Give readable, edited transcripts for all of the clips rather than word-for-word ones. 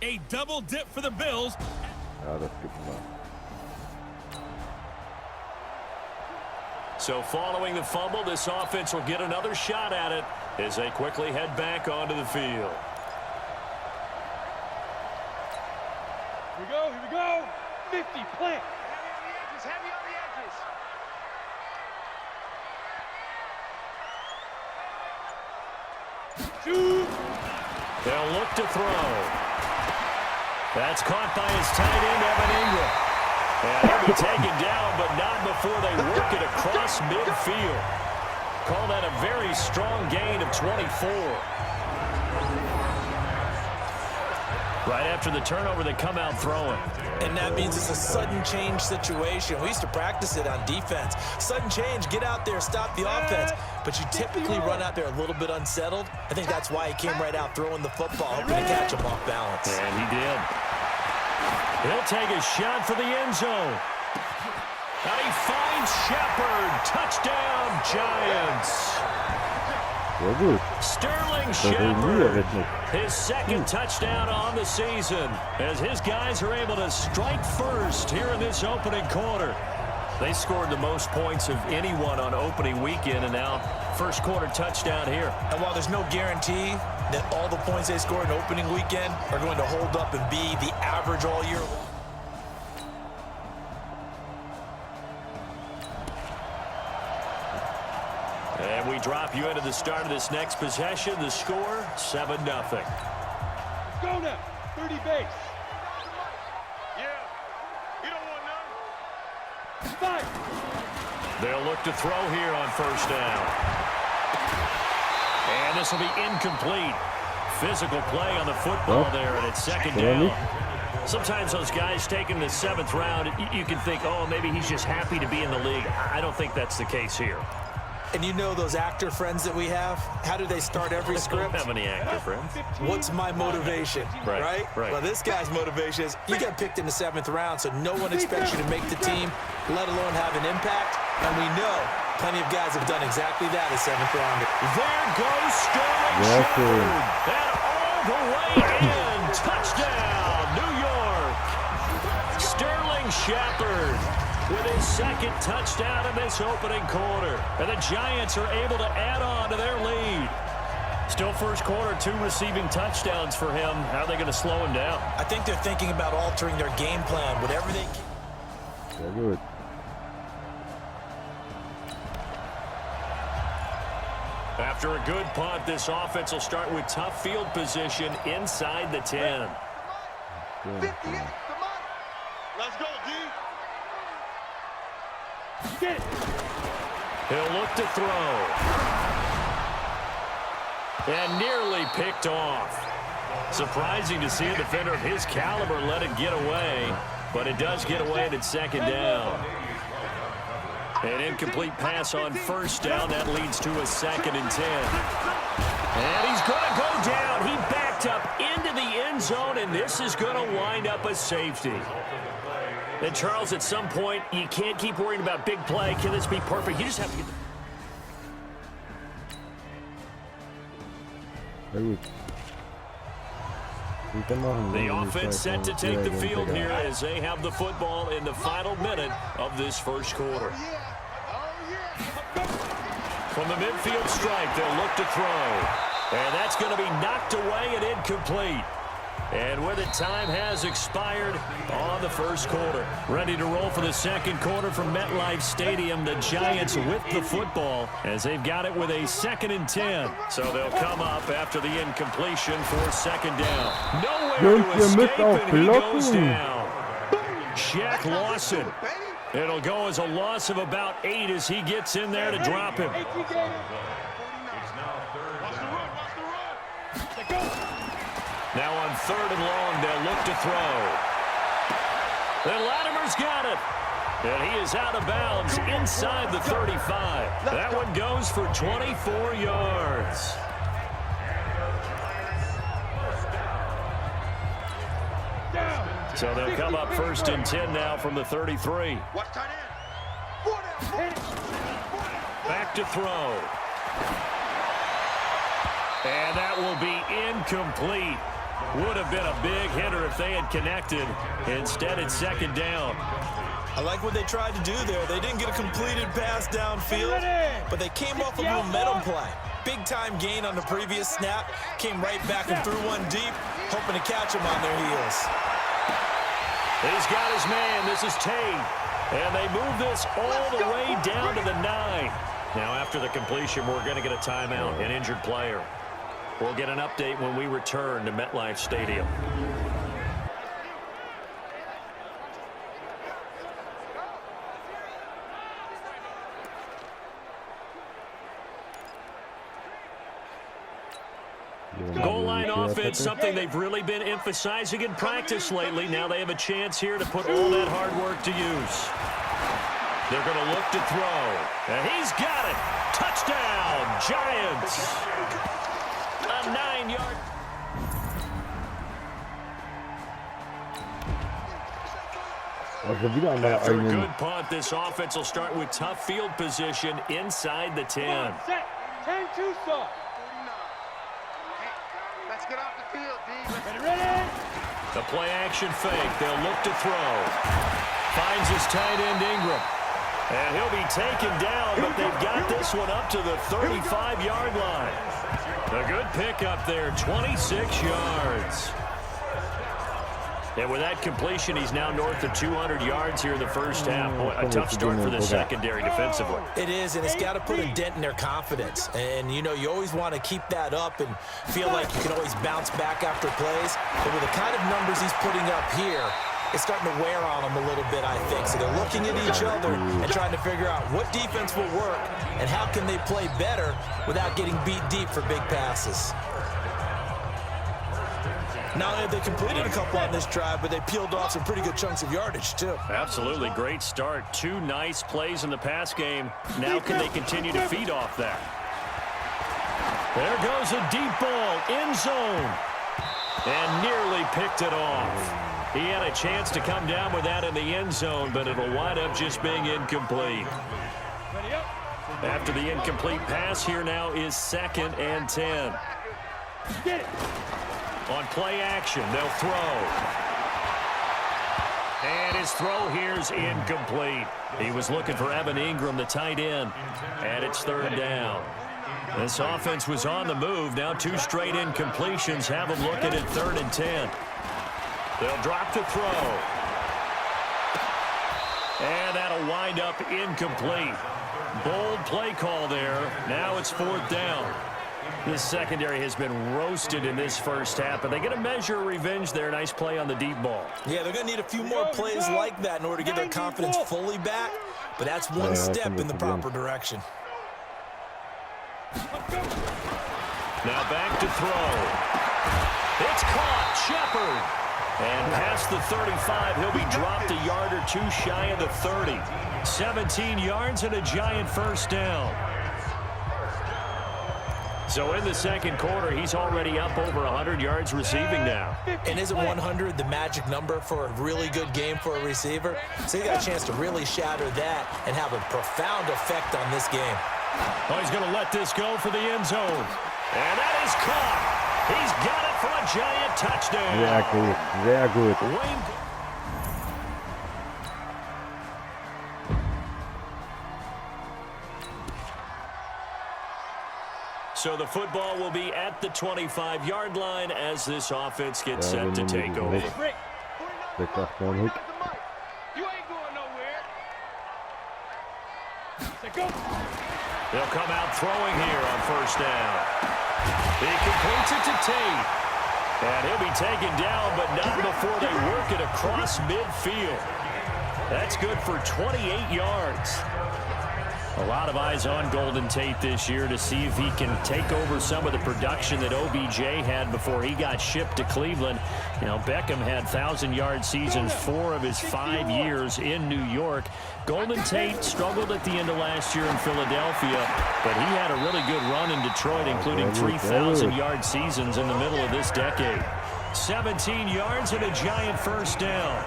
A double dip for the Bills. Ja, das gibt's mal. So following the fumble, this offense will get another shot at it as they quickly head back onto the field. Here we go. 50, plant. Heavy on the edges. Shoot. They'll look to throw. That's caught by his tight end, Evan Ingram. And he'll be taken down, but not before they work it across midfield. Call that a very strong gain of 24. Right after the turnover, they come out throwing. And that means it's a sudden change situation. We used to practice it on defense. Sudden change, get out there, stop the offense. But you typically run out there a little bit unsettled. I think that's why he came right out throwing the football, hoping to catch him off balance. And he did. He'll take a shot for the end zone. And he finds Shepard. Touchdown, Giants. Sehr gut. Sterling Das will nie Shepard, errechnet. his second touchdown on the season, as his guys are able to strike first here in this opening quarter. They scored the most points of anyone on opening weekend, and now first quarter touchdown here. And while there's no guarantee that all the points they scored in opening weekend are going to hold up and be the average all year. And we drop you into the start of this next possession. The score, 7-0. Go now. 30 base. Yeah. You don't want none. Five. They'll look to throw here on first down. And this will be incomplete. Physical play on the football there, and it's second down. Sometimes those guys taking the 7th round, you can think, oh, maybe he's just happy to be in the league. I don't think that's the case here. And you know those actor friends that we have? How do they start every I script? don't have any actor friends. What's my motivation, right? Well, this guy's motivation is you get picked in the 7th round, so no one expects you to make the team, let alone have an impact. And we know plenty of guys have done exactly that as 7th rounder. There goes Sterling Shepard. And all the way in. Touchdown, New York. Sterling Shepard with his second touchdown in this opening quarter. And the Giants are able to add on to their lead. Still first quarter, 2 receiving touchdowns for him. How are they going to slow him down? I think they're thinking about altering their game plan, whatever they can. Sehr gut. After a good punt, this offense will start with tough field position inside the 10. 58, come on. Let's go, D. He'll look to throw. And nearly picked off. Surprising to see a defender of his caliber let it get away, but it does get away at second down. An incomplete pass on first down. That leads to a 2nd and 10. And he's going to go down. He backed up into the end zone, and this is going to wind up a safety. And, Charles, at some point, you can't keep worrying about big play. Can this be perfect? You just have to get Sehr gut. the offense set to take the field here as they have the football in the final minute of this first quarter. From the midfield stripe, they'll look to throw. And that's going to be knocked away and incomplete. And with it, time has expired on the first quarter. Ready to roll for the second quarter from MetLife Stadium. The Giants with the football as they've got it with a 2nd and 10. So they'll come up after the incompletion for 2nd down. Nowhere to escape, and he goes down. Shaq Lawson. It'll go as a loss of about 8 as he gets in there to drop him. Now on 3rd and long, they'll look to throw. And Latimer's got it. And he is out of bounds inside the 35. That one goes for 24 yards. So they'll come up 1st and 10 now from the 33. Back to throw. And that will be incomplete. Would have been a big hitter if they had connected. Instead, it's second down. I like what they tried to do there. They didn't get a completed pass downfield, but they came off a momentum play. Big-time gain on the previous snap. Came right back and threw one deep, hoping to catch them on their heels. He's got his man. This is Tate. And they move this all the way down to the 9. Now, after the completion, we're going to get a timeout, an injured player. We'll get an update when we return to MetLife Stadium. Goal line offense, something they've really been emphasizing in practice lately. Now they have a chance here to put all that hard work to use. They're going to look to throw. And he's got it. Touchdown, Giants. A 9-yard. After a good punt, this offense will start with tough field position inside the 10. Set. 10-2 soft. Let's get off the field, D. Ready? The play action fake. They'll look to throw. Finds his tight end Ingram. And he'll be taken down, but they've got this one up to the 35-yard line. A good pickup there, 26 yards. And with that completion, he's now north of 200 yards here in the first half. Boy, a tough start for the secondary defensively. It is, and it's got to put a dent in their confidence. And, you know, you always want to keep that up and feel like you can always bounce back after plays. But with the kind of numbers he's putting up here, it's starting to wear on them a little bit, I think. So they're looking at each other and trying to figure out what defense will work and how can they play better without getting beat deep for big passes. Not only have they completed a couple on this drive, but they peeled off some pretty good chunks of yardage, too. Absolutely. Great start. 2 nice plays in the pass game. Now can they continue to feed off that? There goes a deep ball, end zone. And nearly picked it off. He had a chance to come down with that in the end zone, but it'll wind up just being incomplete. After the incomplete pass, here now is 2nd and 10. Get it. On play action, they'll throw. And his throw here's incomplete. He was looking for Evan Ingram, the tight end. And it's 3rd down. This offense was on the move. Now 2 straight incompletions have them looking at 3rd and 10. They'll drop the throw. And that'll wind up incomplete. Bold play call there. Now it's 4th down. This secondary has been roasted in this first half, but they get a measure of revenge there. Nice play on the deep ball. Yeah, they're going to need a few more plays like that in order to get their confidence fully back, but that's one step in the proper direction. Now back to throw. It's caught. Shepard. And past the 35, he'll be dropped a yard or 2 shy of the 30. 17 yards and a Giant first down. So in the second quarter, he's already up over 100 yards receiving now. And isn't 100 the magic number for a really good game for a receiver? So he got a chance to really shatter that and have a profound effect on this game. Oh, he's going to let this go for the end zone. And that is caught. He's got it for a Giant touchdown. Sehr gut, sehr gut. Wayne. So the football will be at the 25-yard line as this offense gets set to take over. You ain't going nowhere. They'll come out throwing here on first down. He completes it to Tate. And he'll be taken down, but not before they work it across midfield. That's good for 28 yards. A lot of eyes on Golden Tate this year to see if he can take over some of the production that OBJ had before he got shipped to Cleveland. You know, Beckham had 1,000-yard seasons 4 of his 5 years in New York. Golden Tate struggled at the end of last year in Philadelphia, but he had a really good run in Detroit, including 3,000-yard seasons in the middle of this decade. 17 yards and a Giant first down.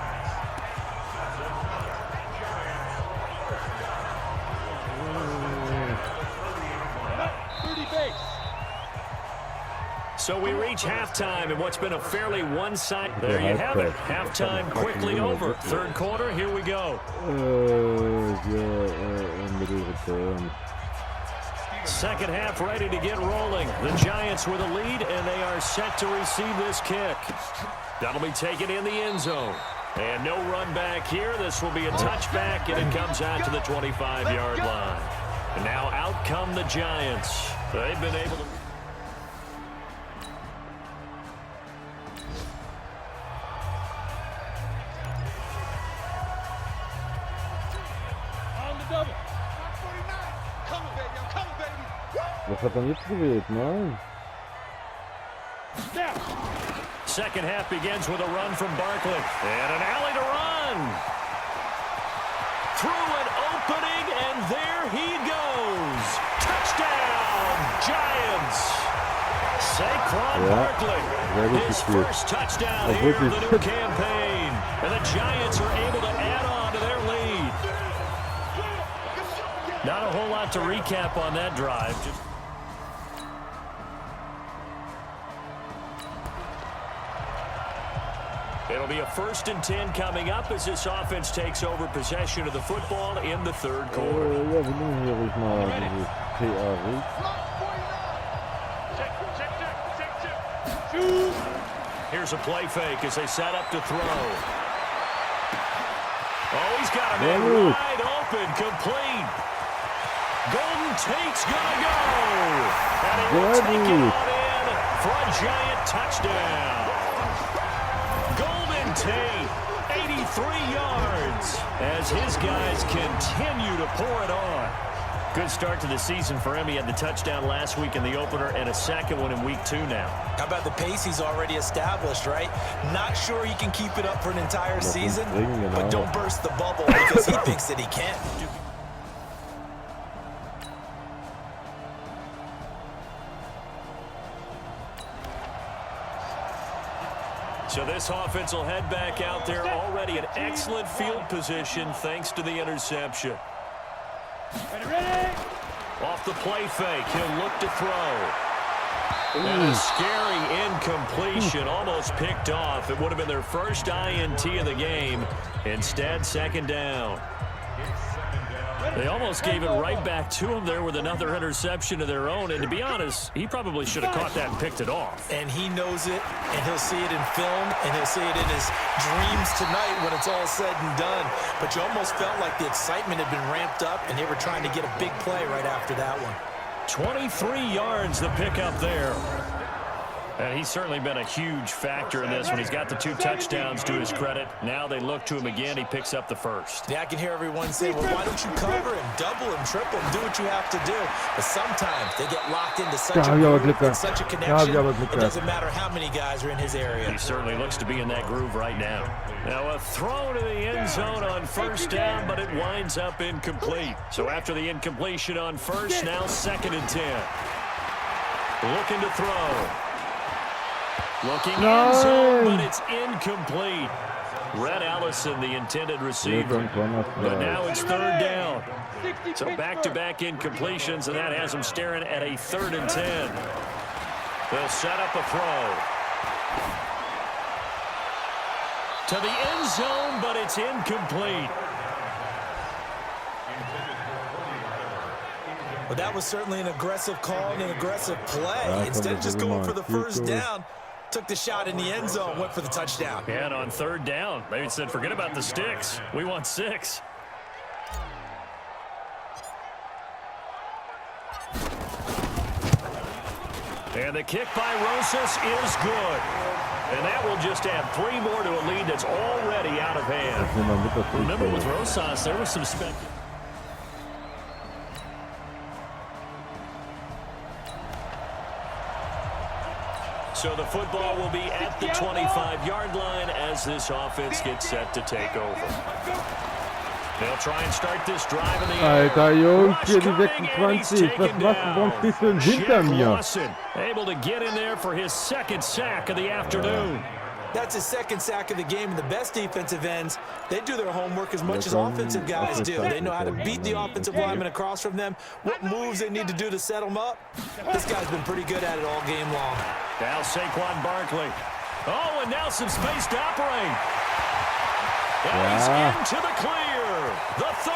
So we reach halftime in what's been a fairly one-sided. There you have it. Halftime quickly over. Third quarter, here we go. Second half ready to get rolling. The Giants with a lead, and they are set to receive this kick. That'll be taken in the end zone. And no run back here. This will be a touchback, and it comes out to the 25-yard line. And now out come the Giants. They've been able to... On the double. Was hat er jetzt gewählt? Nein. Second half begins with a run from Barkley. And an alley to run. Through an opening, and there he goes. Touchdown, Giants. Saquon Barkley. His first touchdown here in the new campaign. And the Giants are able to add on to their lead. Not a whole lot to recap on that drive. It'll be a 1st and 10 coming up as this offense takes over possession of the football in the third quarter. Ja, wir nehmen hier ruhig mal dieses PA. Here's a play fake as they set up to throw. Oh, he's got a man wide open, complete. Golden Tate's gonna go. And he will take it on in for a Giant touchdown. Golden Tate, 83 yards, as his guys continue to pour it on. Good start to the season for him. He had the touchdown last week in the opener and a second one in week 2 now. How about the pace he's already established, right? Not sure he can keep it up for an entire season, but don't burst the bubble because he thinks that he can. So this offense will head back out there, already in excellent field position thanks to the interception. Off the play fake, he'll look to throw. And a scary incompletion, almost picked off. It would have been their first INT of the game. Instead, second down. They almost gave it right back to him there with another interception of their own. And to be honest, he probably should have caught that and picked it off. And he knows it, and he'll see it in film, and he'll see it in his dreams tonight when it's all said and done. But you almost felt like the excitement had been ramped up, and they were trying to get a big play right after that one. 23 yards the pickup there. And he's certainly been a huge factor in this when he's got the 2 touchdowns to his credit. Now they look to him again. He picks up the first. Yeah, I can hear everyone say, well, why don't you cover him, double him, triple him, do what you have to do. But sometimes they get locked into such a groove and such a connection, it doesn't matter how many guys are in his area. He certainly looks to be in that groove right now. Now a throw to the end zone on first down, but it winds up incomplete. So after the incompletion on first, now 2nd and 10. Looking to throw. Looking end zone, but it's incomplete. Red Allison, the intended receiver. But now it's 3rd down. So back-to-back incompletions, and that has them staring at a 3rd and 10. They'll set up a throw. To the end zone, but it's incomplete. But that was certainly an aggressive call and an aggressive play. Instead of just going for the first down, took the shot in the end zone, went for the touchdown. And on 3rd down, they said, forget about the sticks. We want 6. And the kick by Rosas is good. And that will just add 3 more to a lead that's already out of hand. Remember with Rosas, there was some speculation. So the football will be at the 25-yard line as this offense gets set to take over. They'll try and start this drive in the air. Alter Jungs, hier die 26. Was machst du? Warum stehst du denn hinter mir? Able to get in there for his 2nd sack of the afternoon. That's his second sack of the game, and the best defensive ends, they do their homework as much as offensive guys do. They know how to beat the offensive lineman across from them, what moves they need to do to set them up. This guy's been pretty good at it all game long. Now Saquon Barkley. Oh, and now some space to operate. And he's into the clear. The 30,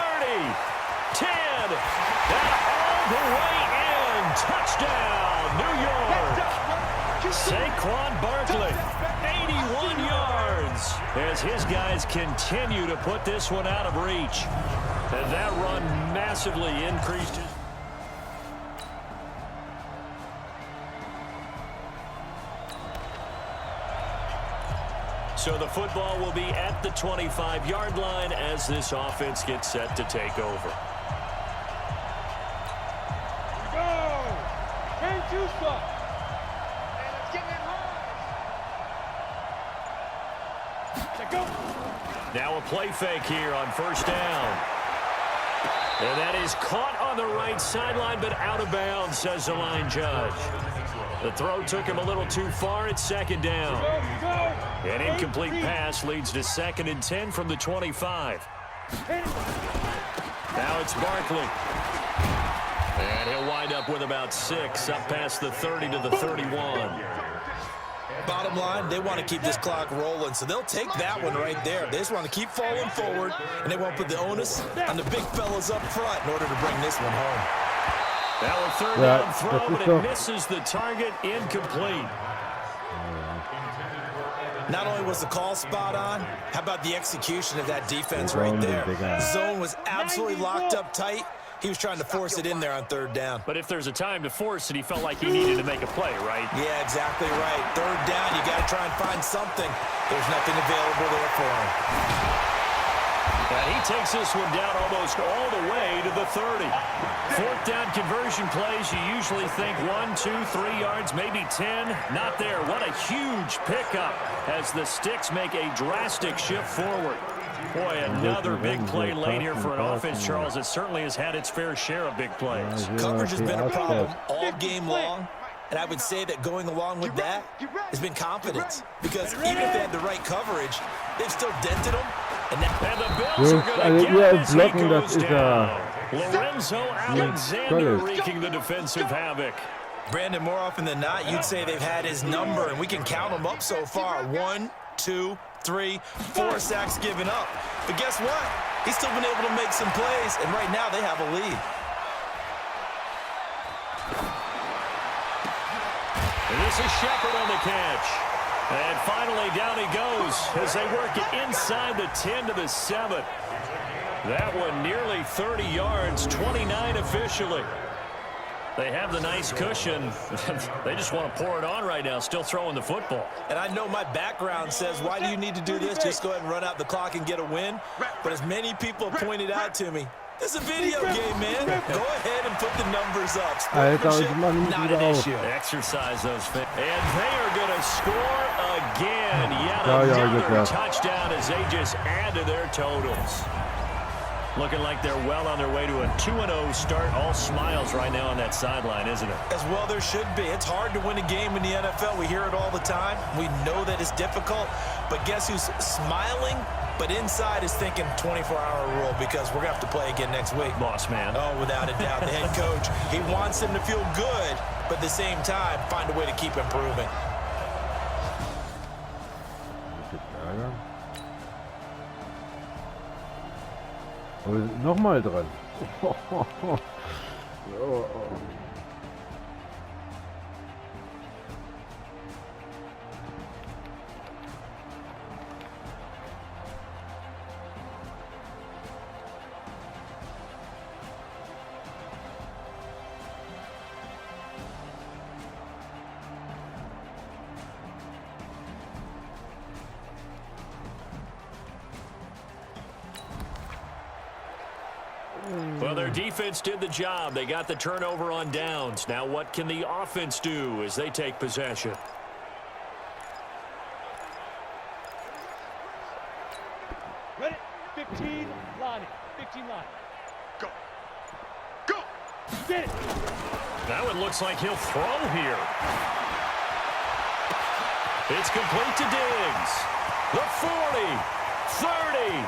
10, and all the way in. Touchdown, New York. Saquon Barkley, 81 yards, as his guys continue to put this one out of reach. And that run massively increased his... So the football will be at the 25-yard line as this offense gets set to take over. Now a play fake here on first down. And that is caught on the right sideline, but out of bounds, says the line judge. The throw took him a little too far at second down. An incomplete pass leads to 2nd and 10 from the 25. Now it's Barkley. And he'll wind up with about 6, up past the 30 to the 31. Bottom line, they want to keep this clock rolling, so they'll take that one right there. They just want to keep falling forward, and they won't put the onus on the big fellas up front in order to bring this one home. Now a third down throw, but it misses the target, incomplete. Not only was the call spot on, how about the execution of that defense right there? The zone was absolutely locked up tight. He was trying to force it in there on third down. But if there's a time to force it, he felt like he needed to make a play, right? Yeah, exactly right. Third down, you got to try and find something. There's nothing available there for him. And he takes this one down almost all the way to the 30. Fourth down conversion plays, you usually think 1, 2, 3 yards, maybe 10. Not there. What a huge pickup as the Sticks make a drastic shift forward. Boy, another big play late here for an offense, Charles, that certainly has had its fair share of big plays. Coverage has been a problem all game long, and I would say that going along with that has been confidence. Because even if they had the right coverage, they've still dented them. And the Bills are going to get this. He goes down. Lorenzo Alexander wreaking the defensive havoc. Brandon, more often than not, you'd say they've had his number, and we can count them up so far. 1, 2, 3, 4 sacks given up. But guess what? He's still been able to make some plays, and right now they have a lead. And this is Shepard on the catch. And finally down he goes as they work it inside the 10 to the 7. That one nearly 30 yards, 29 officially. They have the nice cushion. They just want to pour it on right now, still throwing the football. And I know my background says, why do you need to do this? Just go ahead and run out the clock and get a win. But as many people pointed out to me, this is a video game, man. Go ahead and put the numbers up. Not an issue. Exercise those fans. And they are going to score again. Yet another touchdown as they just add to their totals. Looking like they're well on their way to a 2-0 start. All smiles right now on that sideline, isn't it? As well there should be. It's hard to win a game in the NFL. We hear it all the time. We know that it's difficult. But guess who's smiling? But inside is thinking 24-hour rule because we're going to have to play again next week. Boss man. Oh, without a doubt. The head coach, he wants them to feel good, but at the same time, find a way to keep improving. Nochmal dran. Well, their defense did the job. They got the turnover on downs. Now what can the offense do as they take possession? Ready? 15, line it. 15 line. Go. Go. Get it. That one looks like he'll throw here. It's complete to Diggs. The 40, 30,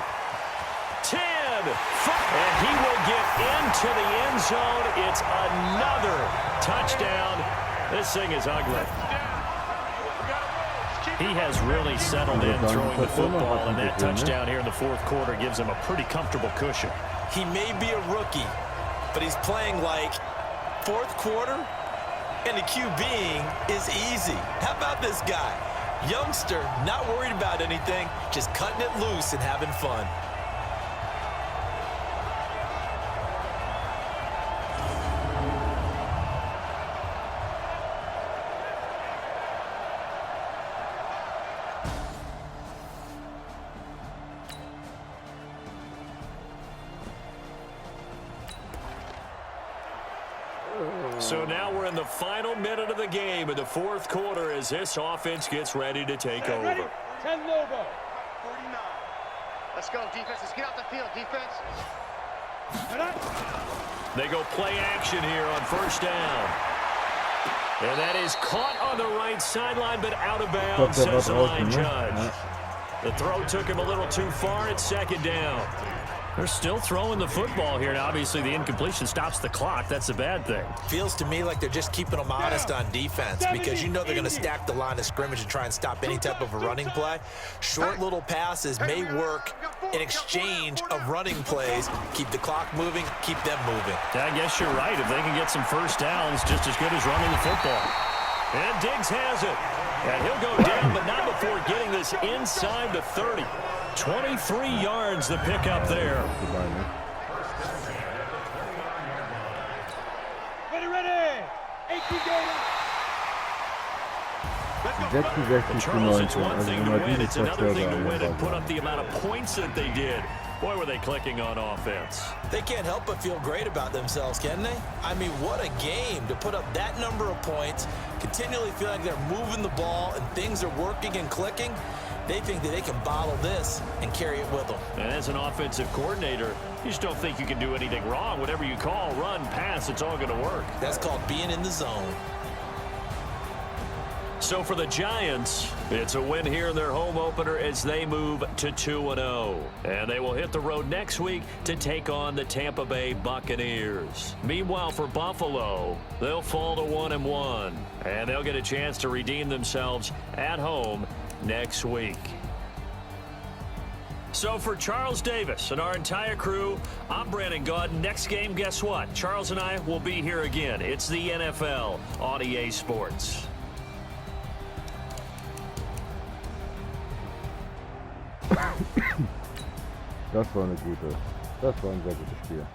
10, 5, and he will get into the end zone. It's another touchdown. This thing is ugly. He has really settled in throwing the football, and that touchdown here in the fourth quarter gives him a pretty comfortable cushion. He may be a rookie, but he's playing like fourth quarter, and the QBing is easy. How about this guy? Youngster, not worried about anything, just cutting it loose and having fun. So now we're in the final minute of the game in the fourth quarter as this offense gets ready to take over. 10 Lobo. 49. Let's go, defense. Let's get out the field, defense. They go play action here on first down. And that is caught on the right sideline, but out of bounds, says the line judge. The throw took him a little too far. It's second down. They're still throwing the football here, and obviously the incompletion stops the clock. That's a bad thing. Feels to me like they're just keeping them honest on defense because you know they're going to stack the line of scrimmage and try and stop any type of a running play. Short little passes may work in exchange of running plays. Keep the clock moving, keep them moving. I guess you're right. If they can get some first downs, just as good as running the football. And Diggs has it. And he'll go down, but not before getting this inside the 30. 23 yards the pick up there. Ready. 18 Gegner. Charles, it's one thing to win. It's another thing to win and put up the amount of points that they did. Boy, were they clicking on offense. They can't help but feel great about themselves, can they? I mean, what a game to put up that number of points, continually feel like they're moving the ball and things are working and clicking. They think that they can bottle this and carry it with them. And as an offensive coordinator, you just don't think you can do anything wrong. Whatever you call, run, pass, it's all going to work. That's called being in the zone. So for the Giants, it's a win here in their home opener as they move to 2-0. And they will hit the road next week to take on the Tampa Bay Buccaneers. Meanwhile, for Buffalo, they'll fall to 1-1. And they'll get a chance to redeem themselves at home next week. So for Charles Davis and our entire crew, I'm Brandon Gaudin. Next game, guess what? Charles and I will be here again. It's the NFL on EA Sports. Das war ein sehr gutes Spiel.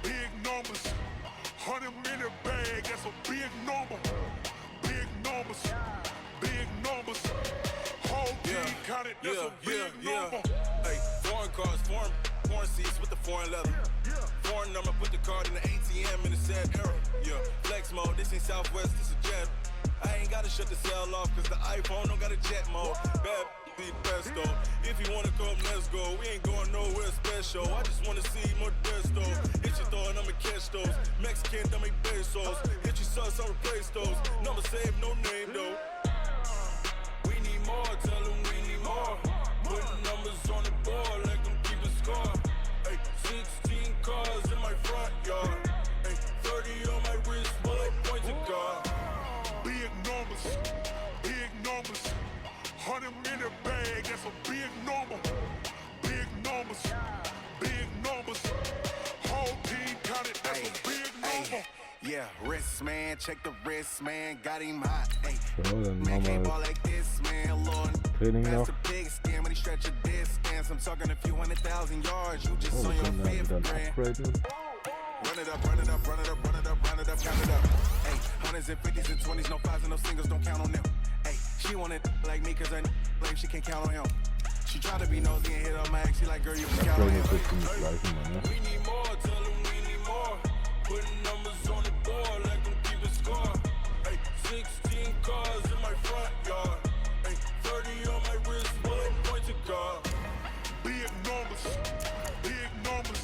Big numbers, 100 minute bag, that's a big number. Big numbers, whole team counted, that's a big number. Hey, foreign cars, foreign seats with the foreign leather. Foreign number, put the card in the ATM in the sad era. Yeah, flex mode, this ain't Southwest, this a jet. I ain't gotta shut the cell off, cause the iPhone don't got a jet mode. Bad be pesto. If you wanna come, let's go. We ain't going nowhere special. I just wanna see more desto. Hit your throw and I'ma catch those. Mexican, dummy pesos. Hit your sus, I'll replace those. Number save, no name though. We need more, tell them we need more. Putting numbers on the board, let them keep a score. Hey, 16 cars in my front yard. Hey, 30 on my wrist, bullet points of God. Big numbers, 100 minute bag, that's a big number. Big numbers, whole team counted, that's a big number. Yeah, wrist man, check the wrist man, got him hot. Hey, So, dann man machen can't wir ball like this, man, Lord. Training That's noch. the big scam when he stretch your distance. I'm talking a few 100,000 yards, you just Oh, on wir your können dann fifth wieder grand. upgraden. Run it up, count it up. Hey, hundreds and fifties and 20s, no fives and no singles, don't count on them. Hey, she wanted like me cause her like she can't count on him. She tried to be nosy and hit her max, she like girl you can count on Upgraden him. ist jetzt ziemlich gleich immer, ne? We need more, tell them numbers.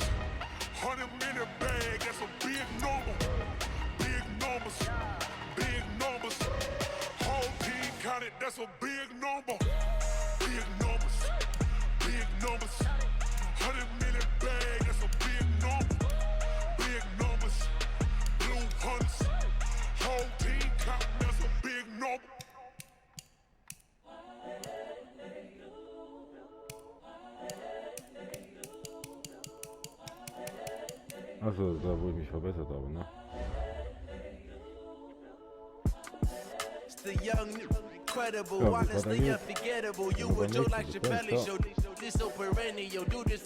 100 million bag, that's a big number. Big numbers, big numbers. Whole team counted, that's a big number. Big numbers, big numbers. 100 million bag, that's a big number. Big numbers, blue hunts. Whole team counting, that's a big number. Also, da wo ich mich verbessert habe, ne? The young, incredible, Ja, wie war honestly der jetzt? unforgettable. You Aber were Joe nächstes like ist Chappelle Oh. das, show. This so perennial, do this.